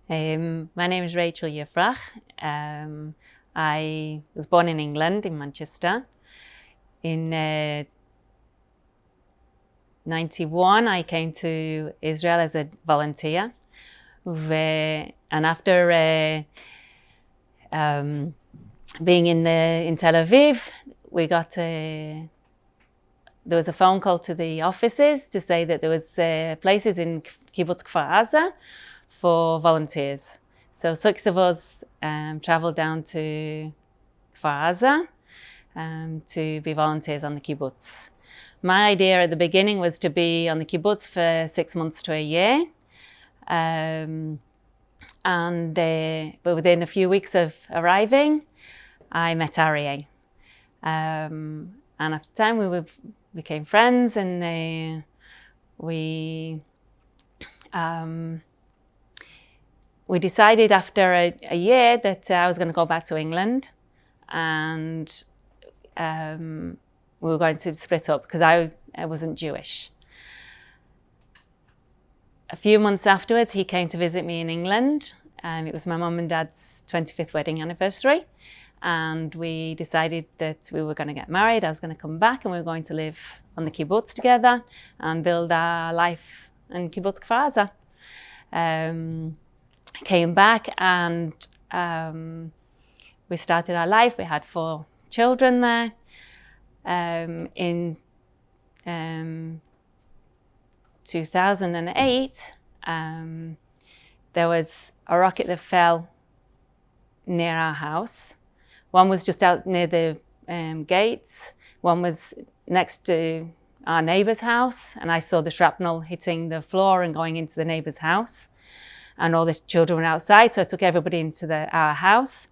My name is Rachel Yifrah. I was born in England, in Manchester. In 91, I came to Israel as a volunteer. And after being in Tel Aviv, there was a phone call to the offices to say that there was places in Kibbutz for volunteers. So 6 of us traveled down to Kfar to be volunteers on the Kibbutz. My idea at the beginning was to be on the Kibbutz for 6 months to a year. But within a few weeks of arriving, I met Arya. And after time we became friends, and we decided after a year that I was going to go back to England, and we were going to split up because I wasn't Jewish. A few months afterwards, he came to visit me in England. It was my mum and dad's 25th wedding anniversary, and we decided that we were going to get married. I was going to come back, and we were going to live on the kibbutz together and build our life in Kibbutz Kfar. Came back, and we started our life. We had 4 children there. In 2008, there was a rocket that fell near our house. One was just out near the gates. One was next to our neighbour's house, and I saw the shrapnel hitting the floor and going into the neighbour's house. And all the children were outside, so I took everybody into our house.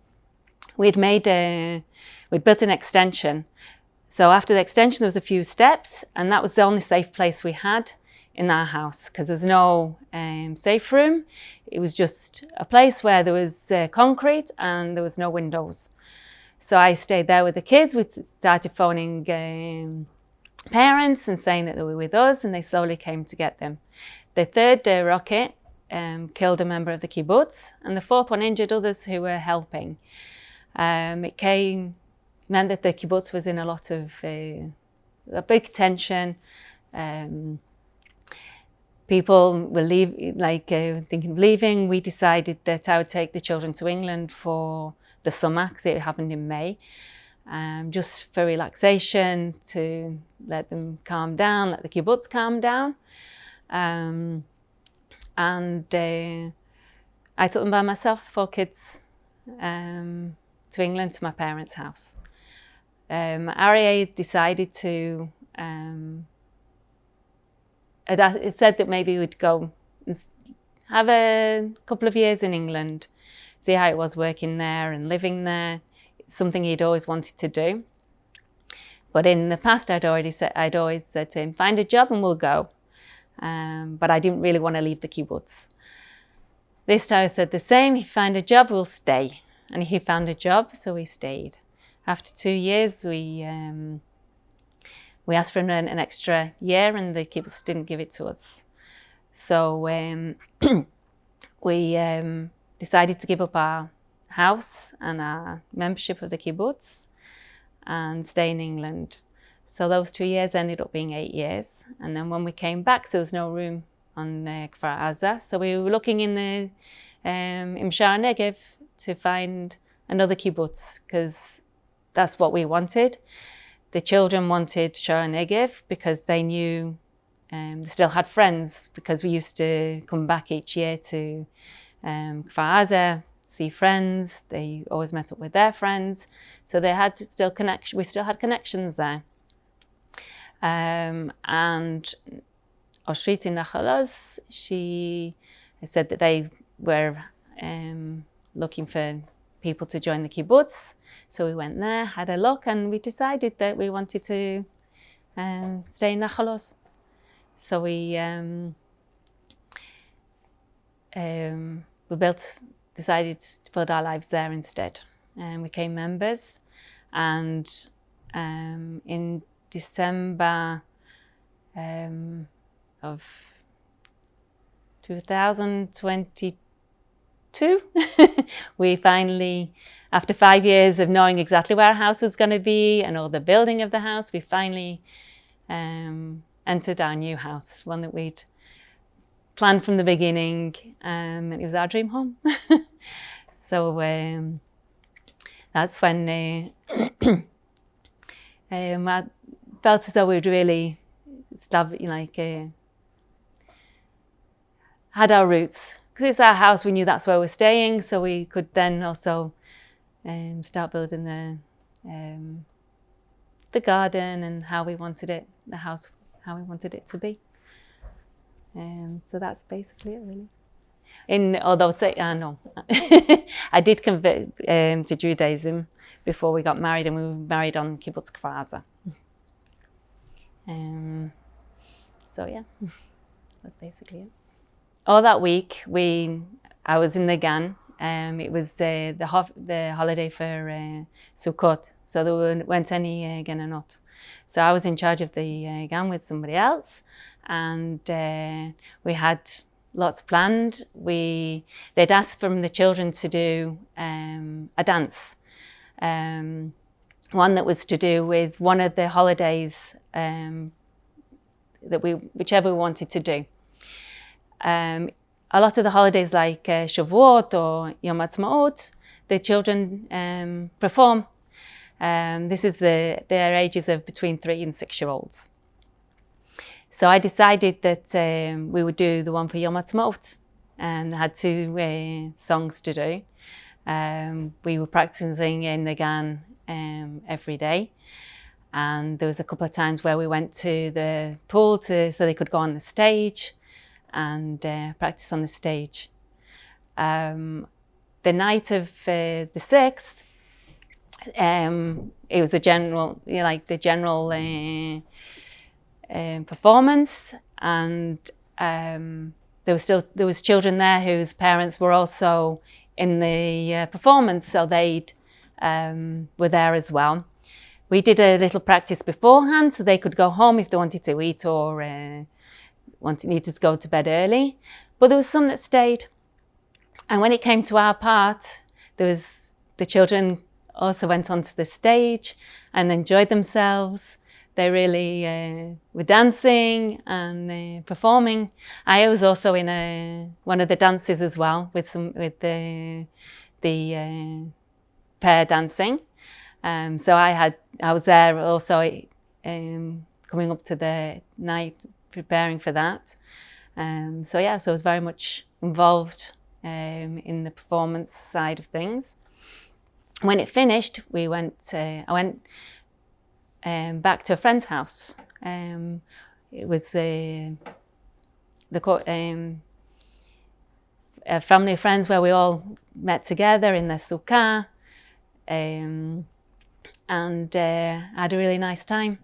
We'd built an extension. So after the extension, there was a few steps, and that was the only safe place we had in our house, because there was no safe room. It was just a place where there was concrete and there was no windows. So I stayed there with the kids. We started phoning parents and saying that they were with us, and they slowly came to get them. The 3rd rocket killed a member of the kibbutz, and the 4th one injured others who were helping. It meant that the kibbutz was in a lot of a big tension. People were thinking of leaving. We decided that I would take the children to England for the summer, because it happened in May, just for relaxation, to let them calm down, let the kibbutz calm down. And I took them by myself, the 4 kids, to England, to my parents' house. Arya decided to, it said that maybe we'd go and have a couple of years in England, see how it was working there and living there. It's something he'd always wanted to do. But in the past, I'd always said to him, find a job and we'll go. But I didn't really want to leave the kibbutz. This time I said the same, if you find a job, we'll stay. And he found a job, so we stayed. After 2 years, we asked for an extra year, and the kibbutz didn't give it to us. So we decided to give up our house and our membership of the kibbutz and stay in England. So those 2 years ended up being 8 years. And then when we came back, there was no room on Kfar. So we were looking in the Sha'ar Negev to find another kibbutz, because that's what we wanted. The children wanted Sha'ar Negev because they knew they still had friends, because we used to come back each year to Kfar, see friends. They always met up with their friends. So they had to still connect. We still had connections there. And Oshrit in Nachalos, she said that they were looking for people to join the kibbutz. So we went there, had a look, and we decided that we wanted to stay in Nachalos. So we decided to build our lives there instead. And we became members. And in December of 2022, 2, we finally, after 5 years of knowing exactly where our house was going to be and all the building of the house, we finally entered our new house, one that we'd planned from the beginning, and it was our dream home. So that's when I felt as though we'd really had our roots. Because it's our house, we knew that's where we're staying, so we could then also start building the garden and how we wanted it, the house, how we wanted it to be. So that's basically it, really. I did convert to Judaism before we got married, and we were married on Kibbutz Kfar. So yeah, that's basically it. All that week, I was in the gan. It was the holiday for Sukkot, so there weren't any gananot. So I was in charge of the gan with somebody else, and we had lots planned. They'd asked from the children to do a dance, one that was to do with one of the holidays whichever we wanted to do. A lot of the holidays like Shavuot or Yom Ha'atzmaut, the children perform. This is their ages of between 3 and 6-year-olds. So I decided that we would do the one for Yom Ha'atzmaut, and I had 2 songs to do. We were practicing in the gan every day, and there was a couple of times where we went to the pool so they could go on the stage and practice on the stage. The night of the 6th, it was the general, performance, and there was children there whose parents were also in the performance, so they were there as well. We did a little practice beforehand so they could go home if they wanted to eat or needed to go to bed early, but there was some that stayed. And when it came to our part, the children also went onto the stage and enjoyed themselves. They really were dancing and performing. I was also in one of the dances as well with the pair dancing. So I was there also coming up to the night, preparing for that. So I was very much involved in the performance side of things. When it finished, I went back to a friend's house. It was a family of friends where we all met together in the sukkah, and had a really nice time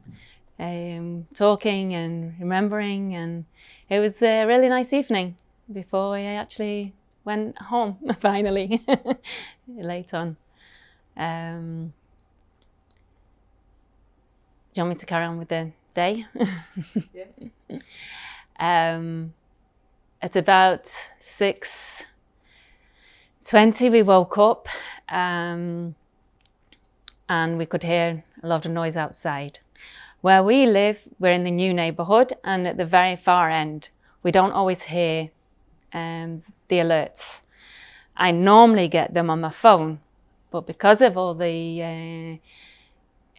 talking and remembering, and it was a really nice evening before I actually went home finally late on. Do you want me to carry on with the day? Yes. At about 6:20 we woke up, and we could hear a lot of noise outside. Where we live, we're in the new neighbourhood, and at the very far end, we don't always hear the alerts. I normally get them on my phone, but because of all the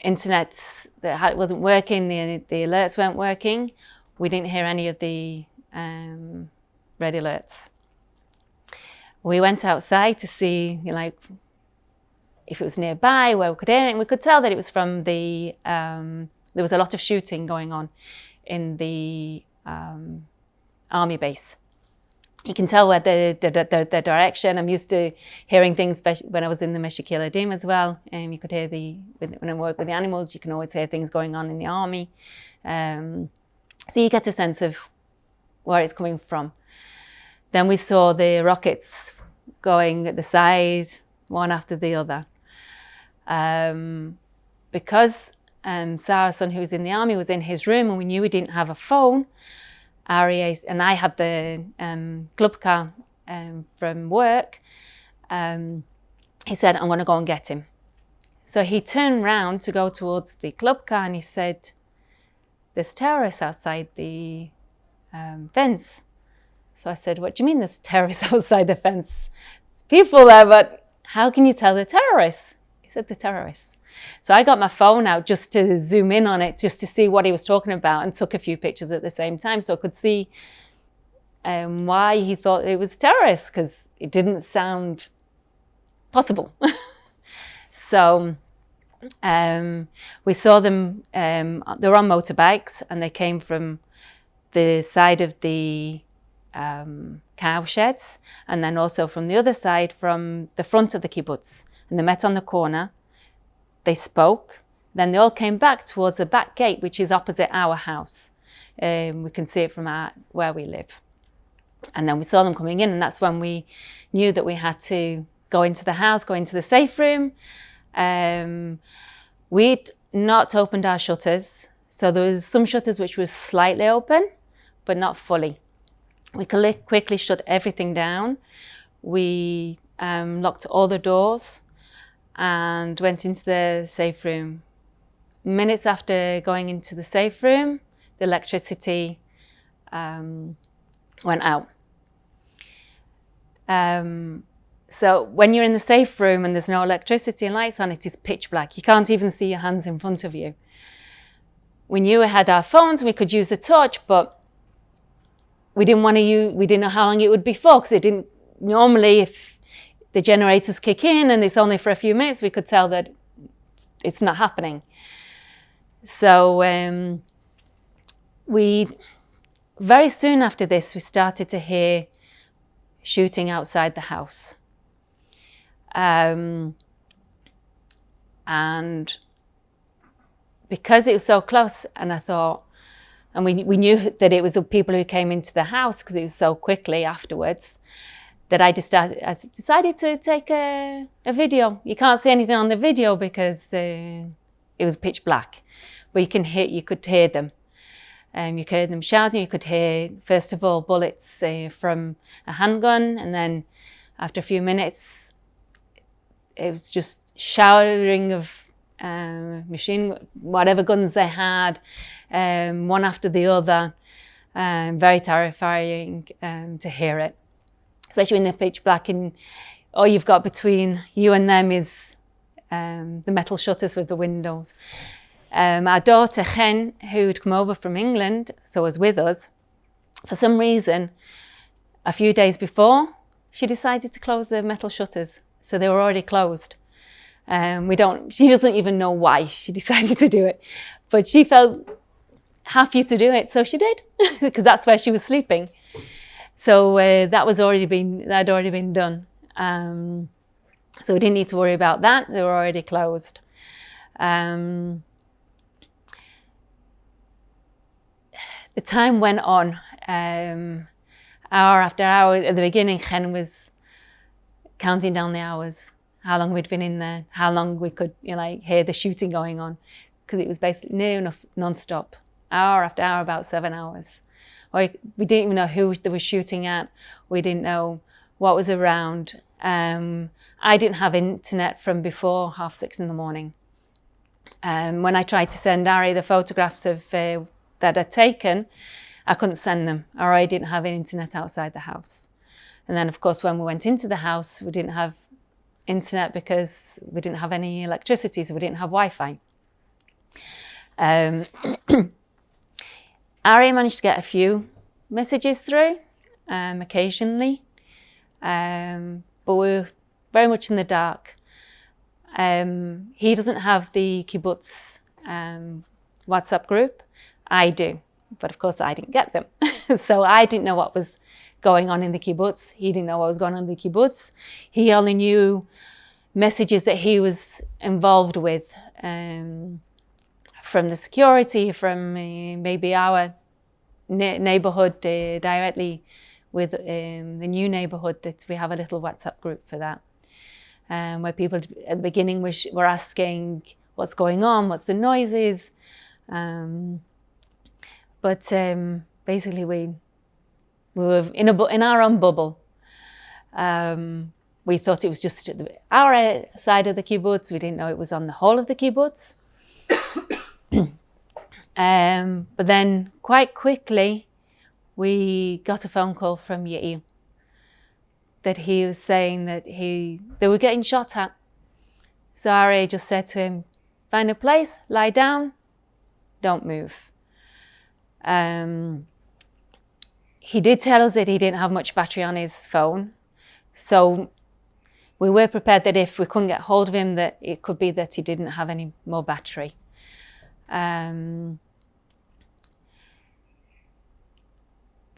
internet that wasn't working, the alerts weren't working, we didn't hear any of the red alerts. We went outside to see, if it was nearby, where we could hear it, and we could tell that it was from there was a lot of shooting going on in the army base. You can tell where the direction. I'm used to hearing things when I was in the Meshikiladim as well. You could hear when I work with the animals, you can always hear things going on in the army. So you get a sense of where it's coming from. Then we saw the rockets going at the side, one after the other. Because Sarah's son, who was in the army, was in his room, and we knew we didn't have a phone, Arya and I had the club car from work, he said, I'm going to go and get him. So he turned round to go towards the club car and he said, there's terrorists outside the fence. So I said, what do you mean there's terrorists outside the fence? There's people there, but how can you tell they're terrorists? He said, they're terrorists. So I got my phone out just to zoom in on it, just to see what he was talking about, and took a few pictures at the same time so I could see why he thought it was terrorists, because it didn't sound possible. So we saw them, they were on motorbikes and they came from the side of the cow sheds, and then also from the other side, from the front of the kibbutz. And they met on the corner, they spoke, then they all came back towards the back gate, which is opposite our house. We can see it from where we live. And then we saw them coming in, and that's when we knew that we had to go into the house, go into the safe room. We'd not opened our shutters, so there was some shutters which were slightly open, but not fully. We quickly shut everything down. We locked all the doors and went into the safe room. Minutes after going into the safe room, the electricity went out. So when you're in the safe room and there's no electricity and lights on, it is pitch black. You can't even see your hands in front of you. We knew we had our phones, we could use a torch, but we didn't know how long it would be for, because it didn't, normally if the generators kick in and it's only for a few minutes, we could tell that it's not happening. So very soon after this, we started to hear shooting outside the house. And because it was so close, and I thought, and we knew that it was the people who came into the house because it was so quickly afterwards, that I decided to take a video. You can't see anything on the video because it was pitch black, but you could hear them. You could hear them shouting. You could hear, first of all, bullets from a handgun, and then after a few minutes, it was just showering of whatever guns they had, one after the other. Very terrifying to hear it, especially when they're pitch black and all you've got between you and them is the metal shutters with the windows. Our daughter, Jen, who'd come over from England, so was with us, for some reason, a few days before, she decided to close the metal shutters. So they were already closed. She doesn't even know why she decided to do it, but she felt happy to do it, so she did, because that's where she was sleeping. So that had already been done. So we didn't need to worry about that. They were already closed. The time went on, hour after hour. At the beginning, Jen was counting down the hours, how long we'd been in there, how long we could hear the shooting going on, because it was basically near enough non-stop, hour after hour, about 7 hours. We didn't even know who they were shooting at. We didn't know what was around. I didn't have internet from before 6:30 in the morning. When I tried to send Arya the photographs of that I'd taken, I couldn't send them, or I didn't have internet outside the house. And then, of course, when we went into the house, we didn't have internet because we didn't have any electricity, so we didn't have Wi-Fi. Arya managed to get a few messages through, occasionally, but we were very much in the dark. He doesn't have the kibbutz WhatsApp group. I do, but of course I didn't get them. So I didn't know what was going on in the kibbutz. He didn't know what was going on in the kibbutz. He only knew messages that he was involved with, from the security, from maybe our neighborhood directly with the new neighborhood, that we have a little WhatsApp group for that, where people at the beginning were asking what's going on, what's the noises, but basically we were in our own bubble. We thought it was just at our side of the kibbutz. We didn't know it was on the whole of the kibbutz. But then quite quickly, we got a phone call from Yael that he was saying that they were getting shot at. So Arya just said to him, find a place, lie down, don't move. He did tell us that he didn't have much battery on his phone. So we were prepared that if we couldn't get hold of him, that it could be that he didn't have any more battery. The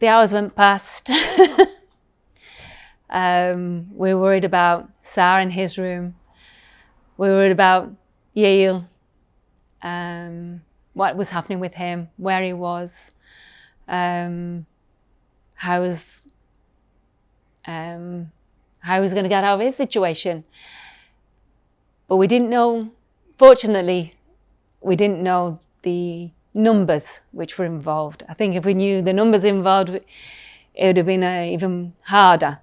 hours went past. We were worried about Sarah in his room. We were worried about Yael, what was happening with him, where he was, how he was going to get out of his situation. But we didn't know, fortunately, we didn't know the numbers which were involved. I think if we knew the numbers involved, it would have been even harder.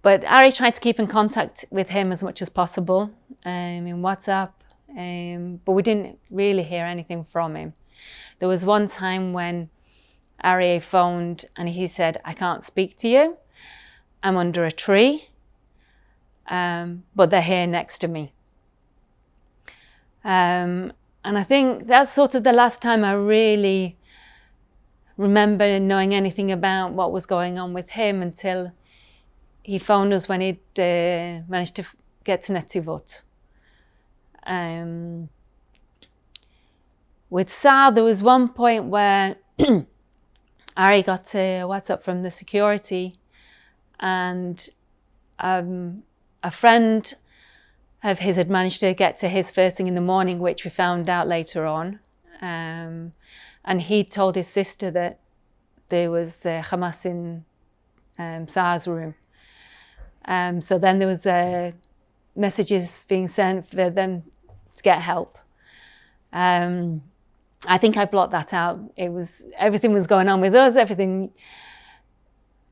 But Arie tried to keep in contact with him as much as possible in WhatsApp, but we didn't really hear anything from him. There was one time when Arie phoned and he said, I can't speak to you. I'm under a tree, but they're here next to me. And I think that's sort of the last time I really remember knowing anything about what was going on with him until he phoned us when he'd managed to get to Netivot. With Sal, there was one point where Arie got a WhatsApp from the security, and a friend of his had managed to get to his first thing in the morning, which we found out later on. And he told his sister that there was Hamas in Sarah's room. So then there was messages being sent for them to get help. I think I blocked that out. Everything was going on with us, everything.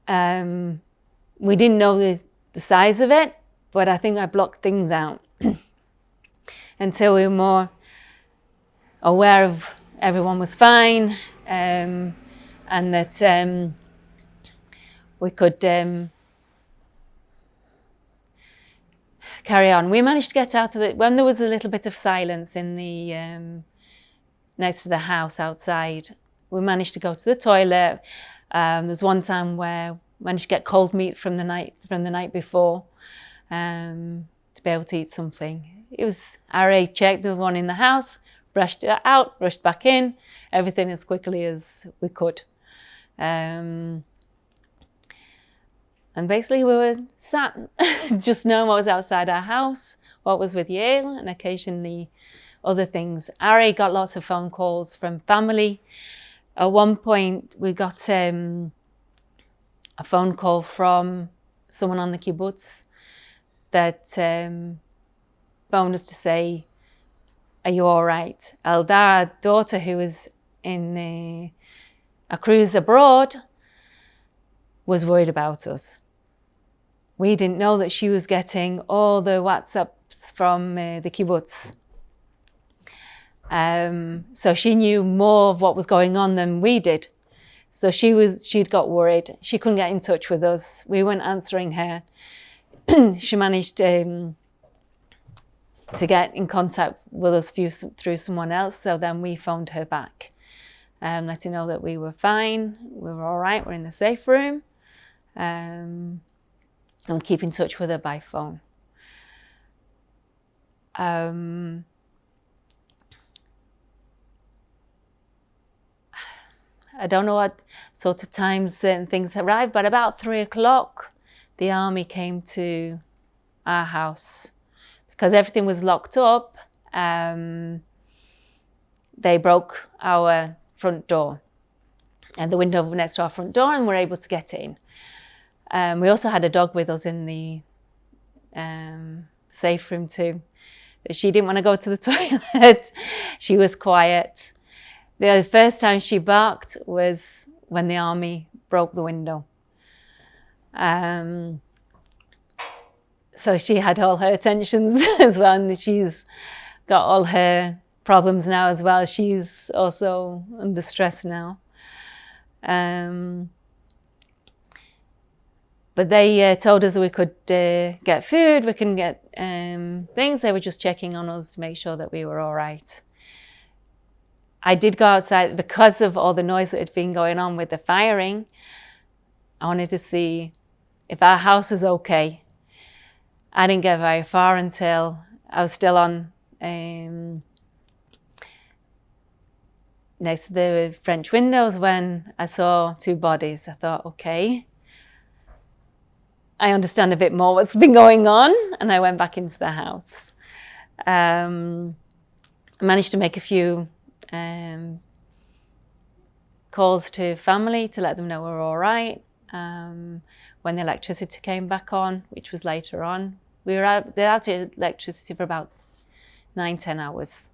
We didn't know the size of it, but I think I blocked things out until we were more aware of everyone was fine, and that we could carry on. We managed to get out of when there was a little bit of silence in the next to the house outside. We managed to go to the toilet. There was one time where we managed to get cold meat from the night before to be able to eat something. It was Arie checked the one in the house, brushed it out, rushed back in, everything as quickly as we could. And basically we were sat just knowing what was outside our house, what was with Yael, and occasionally other things. Arie got lots of phone calls from family. At one point we got a phone call from someone on the kibbutz that phoned us to say, are you all right? Alda, our daughter, who was in a cruise abroad, was worried about us. We didn't know that she was getting all the WhatsApps from the kibbutz. So she knew more of what was going on than we did. So she'd got worried. She couldn't get in touch with us. We weren't answering her. She managed to get in contact with us through someone else. So then we phoned her back, let her know that we were fine, we were all right, we're in the safe room, and keep in touch with her by phone. I don't know what sort of times certain things arrived, but about 3 o'clock, the army came to our house. Because everything was locked up, they broke our front door and the window next to our front door, and were able to get in. We also had a dog with us in the safe room too. She didn't want to go to the toilet. She was quiet. The first time she barked was when the army broke the window. So she had all her tensions as well, and she's got all her problems now as well. She's also under stress now. But they told us we could get food, we can get things. They were just checking on us to make sure that we were all right. I did go outside because of all the noise that had been going on with the firing. I wanted to see if our house was okay. I didn't get very far until I was still on next to the French windows when I saw 2 bodies. I thought, okay, I understand a bit more what's been going on, and I went back into the house. I managed to make a few calls to family to let them know we're all right. When the electricity came back on, which was later on, we were out of electricity for about 9-10 hours.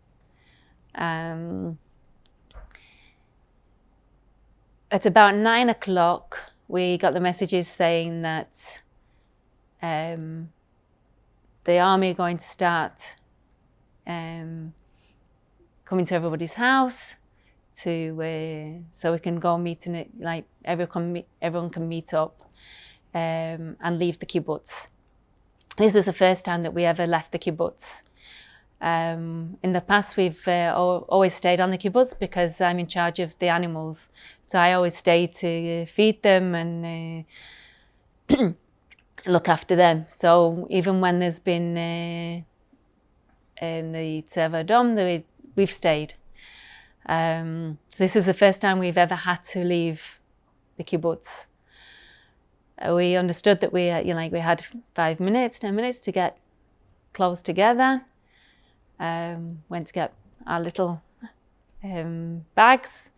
At about 9 o'clock, we got the messages saying that the army are going to start coming to everybody's house to so we can go meet in it, like everyone can meet up and leave the kibbutz. This is the first time that we ever left the kibbutz. In the past, we've always stayed on the kibbutz because I'm in charge of the animals. So I always stayed to feed them and look after them. So even when there's been the Tzeva Adom, we've stayed. So this is the first time we've ever had to leave the kibbutz. We understood that we had 5 minutes, 10 minutes to get close together. Went to get our little bags,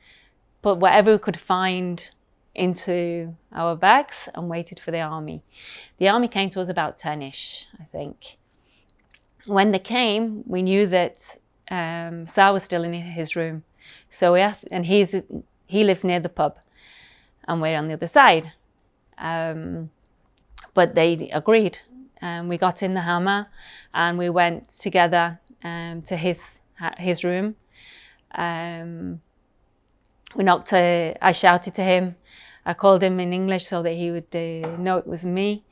put whatever we could find into our bags and waited for the army. The army came to us about 10ish, I think. When they came, we knew that Sal was still in his room. So he lives near the pub and we're on the other side. But they agreed. We got in the Hammer and we went together to his room. We knocked. I shouted to him. I called him in English so that he would know it was me.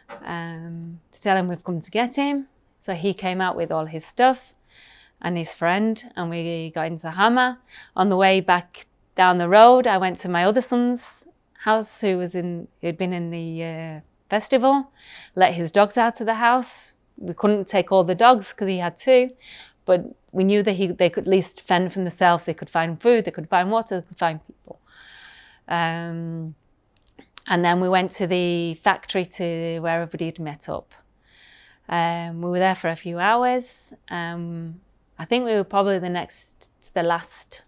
To tell him we've come to get him. So he came out with all his stuff and his friend, and we got into the Hammer. On the way back down the road, I went to my other son's house, who'd been in the festival, let his dogs out of the house. We couldn't take all the dogs because he had 2, but we knew that they could at least fend for themselves. They could find food, they could find water, they could find people. And then we went to the factory to where everybody had met up. We were there for a few hours. I think we were probably the last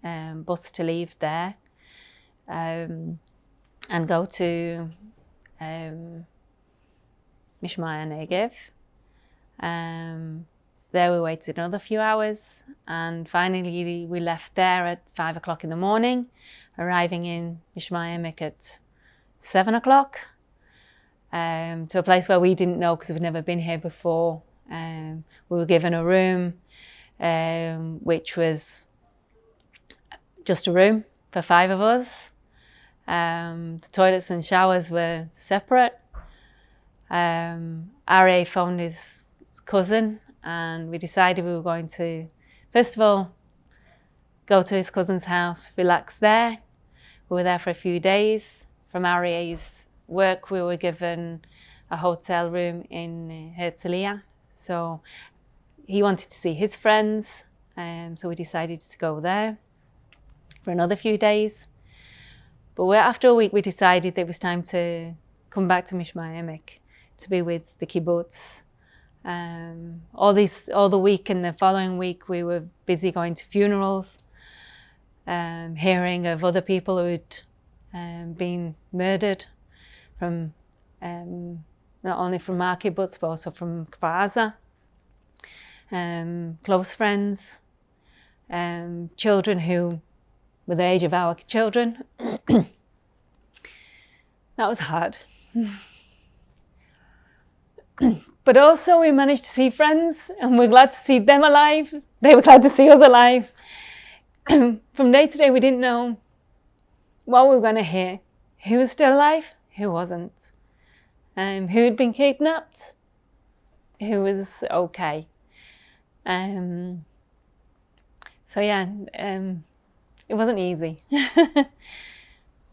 bus to leave there and go to Mishmaya Negev. There we waited another few hours, and finally we left there at 5 o'clock in the morning, arriving in Mishmaya at 7 o'clock, to a place where we didn't know because we'd never been here before. We were given a room, which was just a room for 5 of us. The toilets and showers were separate. Arya phoned his cousin, and we decided we were going to, first of all, go to his cousin's house, relax there. We were there for a few days. From Arya's work, we were given a hotel room in Herzliya. So he wanted to see his friends, so we decided to go there for another few days. But after a week, we decided that it was time to come back to Mishmaya to be with the kibbutz. All the week and the following week, we were busy going to funerals, hearing of other people who'd been murdered from not only from our kibbutz but also from Kfar Aza. Close friends, children who were the age of our children. That was hard. But also we managed to see friends, and we're glad to see them alive. They were glad to see us alive. From day to day, we didn't know what we were going to hear. Who was still alive? Who wasn't? Who had been kidnapped? Who was okay? So yeah, it wasn't easy.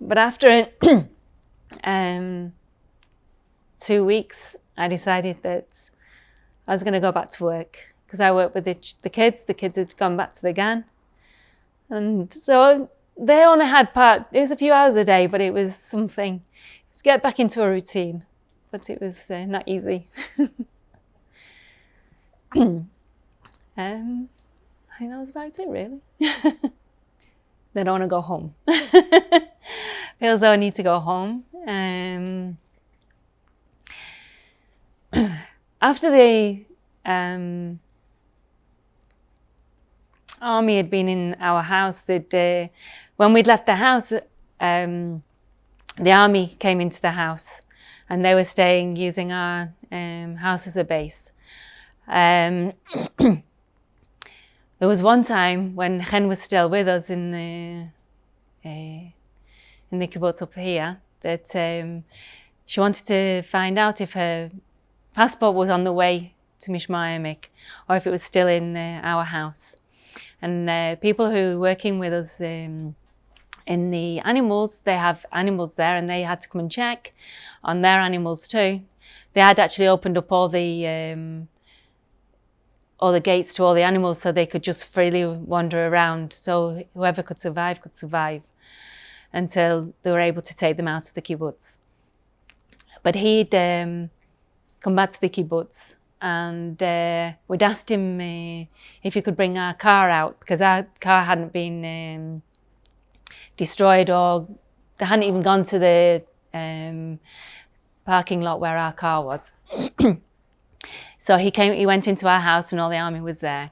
But after 2 weeks, I decided that I was going to go back to work, because I worked with the kids. The kids had gone back to the GAN. And so they only had it was a few hours a day, but it was something. Just get back into a routine. But it was not easy. I think that was about it, really. They don't want to go home. Feels though I need to go home. After the army had been in our house, that when we'd left the house, the army came into the house, and they were staying using our house as a base. There was one time when Chen was still with us in the Kibbutz up here, that she wanted to find out if her passport was on the way to Mishmaemek, or if it was still in our house. And people who were working with us in the animals, they have animals there, and they had to come and check on their animals too. They had actually opened up all the gates to all the animals, so they could just freely wander around. So whoever could survive until they were able to take them out of the kibbutz. But he'd come back to the kibbutz, and we'd asked him if he could bring our car out, because our car hadn't been destroyed, or they hadn't even gone to the parking lot where our car was. So he went into our house, and all the army was there.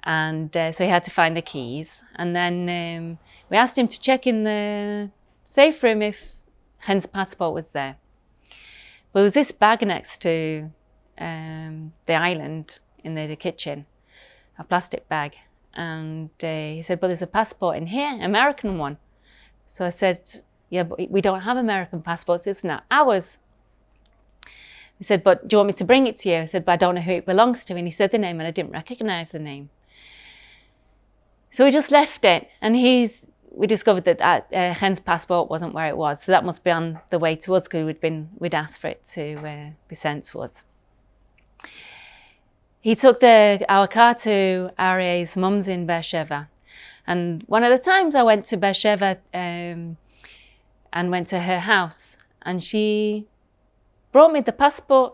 And so he had to find the keys. And then we asked him to check in the safe room if Chen's passport was there. But there was this bag next to the island in the kitchen, a plastic bag. And he said, but there's a passport in here, American one. So I said, yeah, but we don't have American passports, it's not ours. He said, but do you want me to bring it to you? I said, but I don't know who it belongs to. And he said the name, and I didn't recognize the name. So we just left it, and we discovered that Chen's passport wasn't where it was. So that must be on the way to us, because we'd asked for it to be sent to us. He took our car to Arya's mum's in Beersheba. And one of the times I went to Beersheba and went to her house, and she brought me the passport.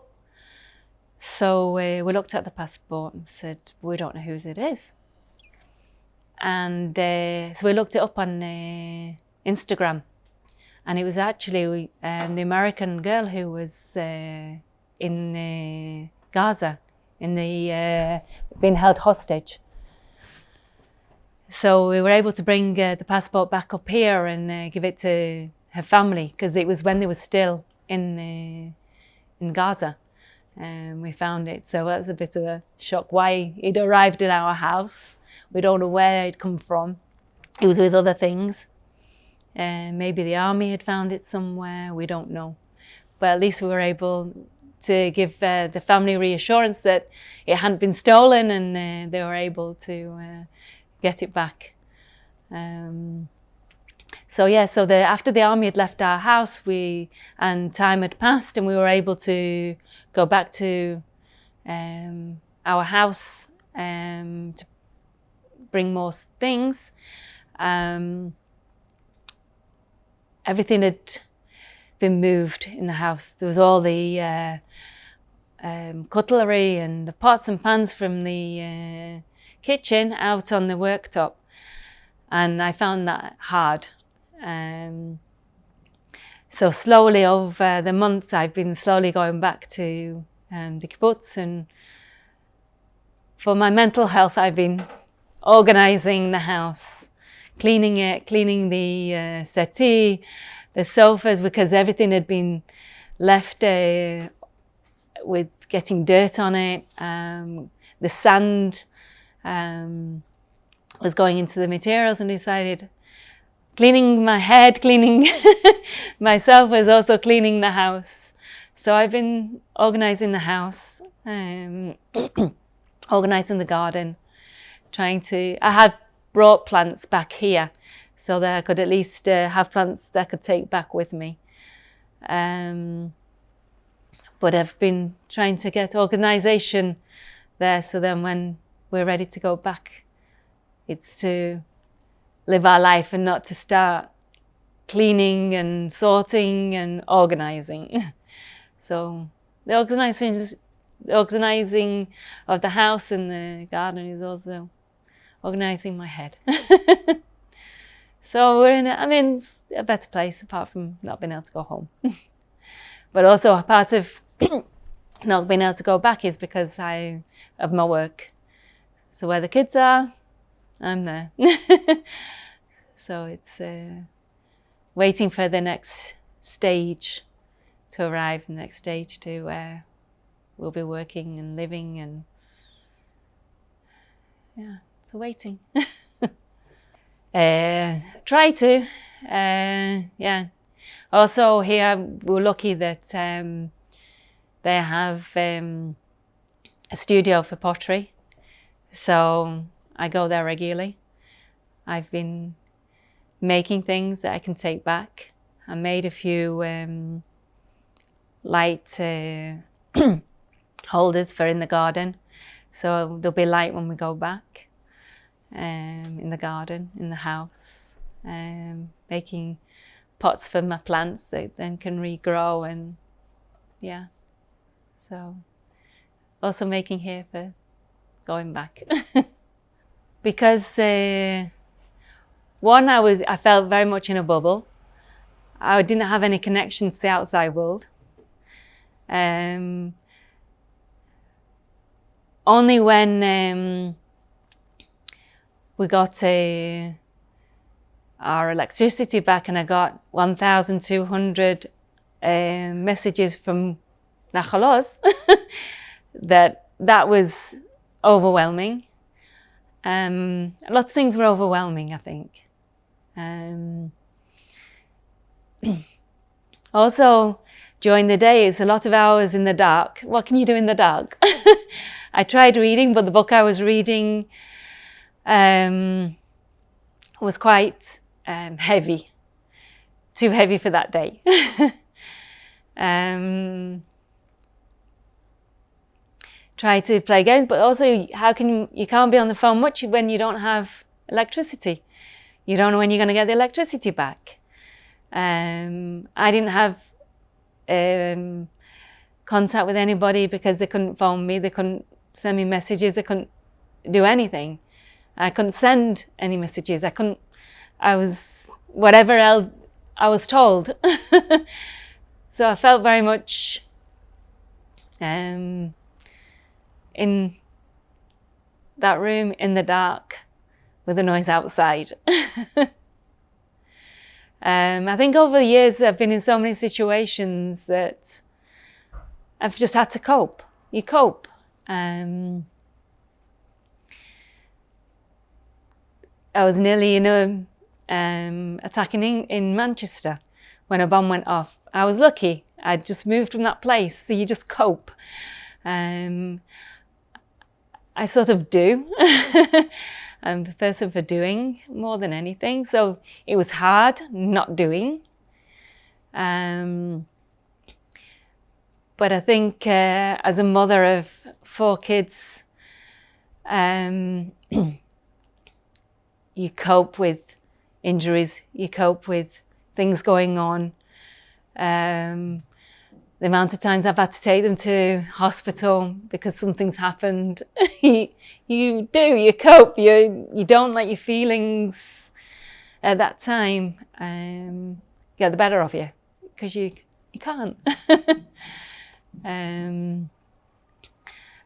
So we looked at the passport and said, we don't know whose it is. And so we looked it up on Instagram, and it was actually the American girl who was in Gaza, being held hostage. So we were able to bring the passport back up here and give it to her family, because it was when they were still in Gaza. We found it, so that was a bit of a shock why it arrived in our house. We don't know where it'd come from. It was with other things. Maybe the army had found it somewhere, we don't know. But at least we were able to give the family reassurance that it hadn't been stolen, and they were able to get it back. So after the army had left our house, and time had passed, and we were able to go back to our house to bring more things. Everything had been moved in the house. There was all the cutlery and the pots and pans from the kitchen out on the worktop, and I found that hard. So slowly over the months, I've been slowly going back to the kibbutz, and for my mental health, I've been organizing the house, cleaning it, cleaning the settee, the sofas, because everything had been left with getting dirt on it. The sand was going into the materials, and decided cleaning my head, cleaning myself was also cleaning the house. So I've been organising the house, organising the garden, I had brought plants back here so that I could at least have plants that I could take back with me. But I've been trying to get organisation there, so then when we're ready to go back, it's to live our life and not to start cleaning and sorting and organising. So the organising of the house and the garden is also organising my head. So we're in a better place, apart from not being able to go home. But also a part of not being able to go back is because of my work. So where the kids are, I'm there. So it's waiting for the next stage to arrive, the next stage to where we'll be working and living, and yeah, so waiting. Try to, yeah. Also here we're lucky that they have a studio for pottery, so I go there regularly. I've been making things that I can take back. I made a few light holders for in the garden, so they'll be light when we go back in the garden, in the house. Making pots for my plants that then can regrow, and yeah. So also making here for going back. Because one, I felt very much in a bubble. I didn't have any connections to the outside world. Only when we got our electricity back, and I got 1,200 messages from Nachal Oz, that was overwhelming. Lots of things were overwhelming, I think. Also, during the day, it's a lot of hours in the dark. What can you do in the dark? I tried reading, but the book I was reading was quite heavy. Too heavy for that day. Try to play games, but also you can't be on the phone much when you don't have electricity. You don't know when you're going to get the electricity back. I didn't have contact with anybody because they couldn't phone me, they couldn't send me messages, they couldn't do anything. I couldn't send any messages. Whatever else I was told. So I felt very much in that room in the dark with the noise outside. I think over the years I've been in so many situations that I've just had to cope. You cope. I was nearly in a attack in Manchester when a bomb went off. I was lucky. I'd just moved from that place, so you just cope. I sort of do. I'm a person for doing more than anything. So it was hard not doing. But I think as a mother of 4 kids, you cope with injuries, you cope with things going on. The amount of times I've had to take them to hospital because something's happened. You cope. You don't let your feelings at that time get the better of you, because you can't.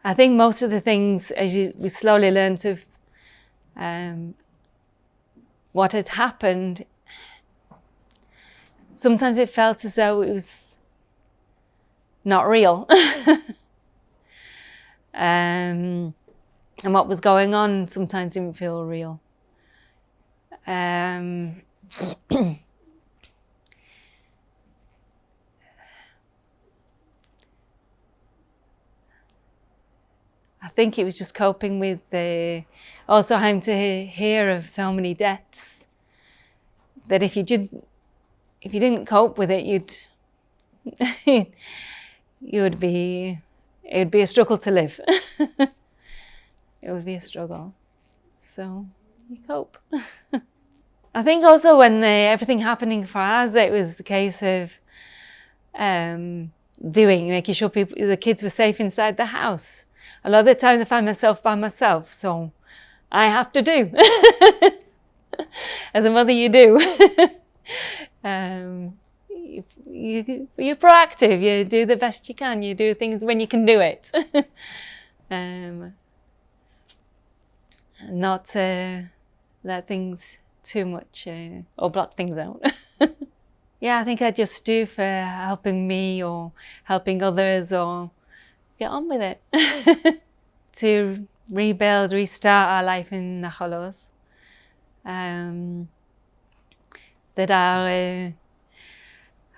I think most of the things, we slowly learned of what had happened, sometimes it felt as though it was not real. And what was going on sometimes didn't feel real. I think it was just coping with also having to hear of so many deaths, that if you didn't cope with it, it would be a struggle to live. It would be a struggle. So you cope. I think also when everything happening for us, it was the case of making sure the kids were safe inside the house. A lot of the times I find myself by myself, so I have to do. As a mother, you do. You're proactive, you do the best you can, you do things when you can do it. Not to let things too much or block things out. Yeah, I think I just do for helping me or helping others, or get on with it. To rebuild, restart our life in Nachalos. That I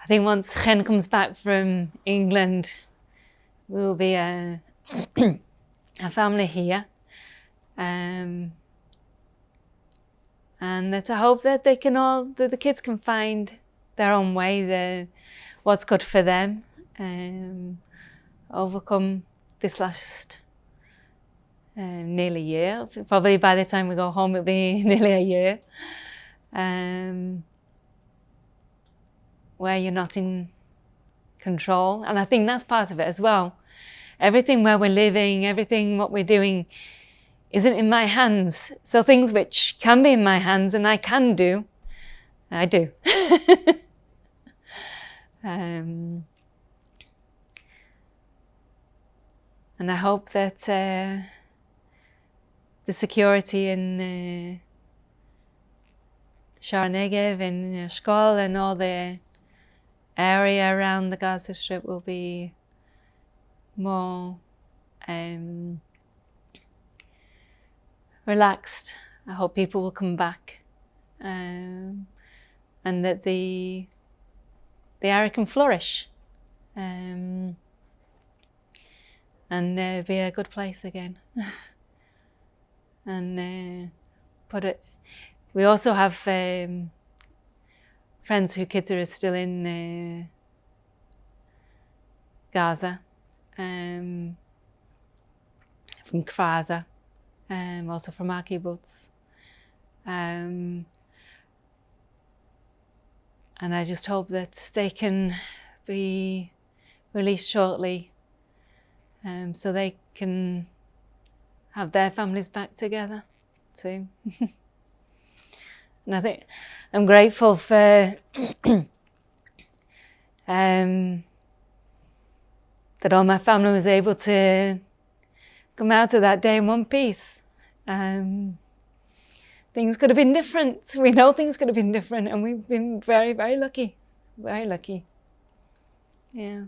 think once Chen comes back from England, we'll be a family here. And that I hope that that the kids can find their own way, what's good for them, overcome this last nearly year. Probably by the time we go home, it'll be nearly a year, where you're not in control. And I think that's part of it as well. Everything where we're living, everything what we're doing isn't in my hands. So things which can be in my hands and I can do, I do. And I hope that the security in Shar Negev and Eshkol and all the area around the Gaza Strip will be more relaxed. I hope people will come back, and that the area can flourish, and be a good place again. And we also have friends whose kids are still in Gaza, from Kfar, also from our Kibbutz. And I just hope that they can be released shortly, so they can have their families back together too. And I think I'm grateful for that all my family was able to come out of that day in one piece. Things could have been different. We know things could have been different, and we've been very, very lucky. Very lucky. Yeah.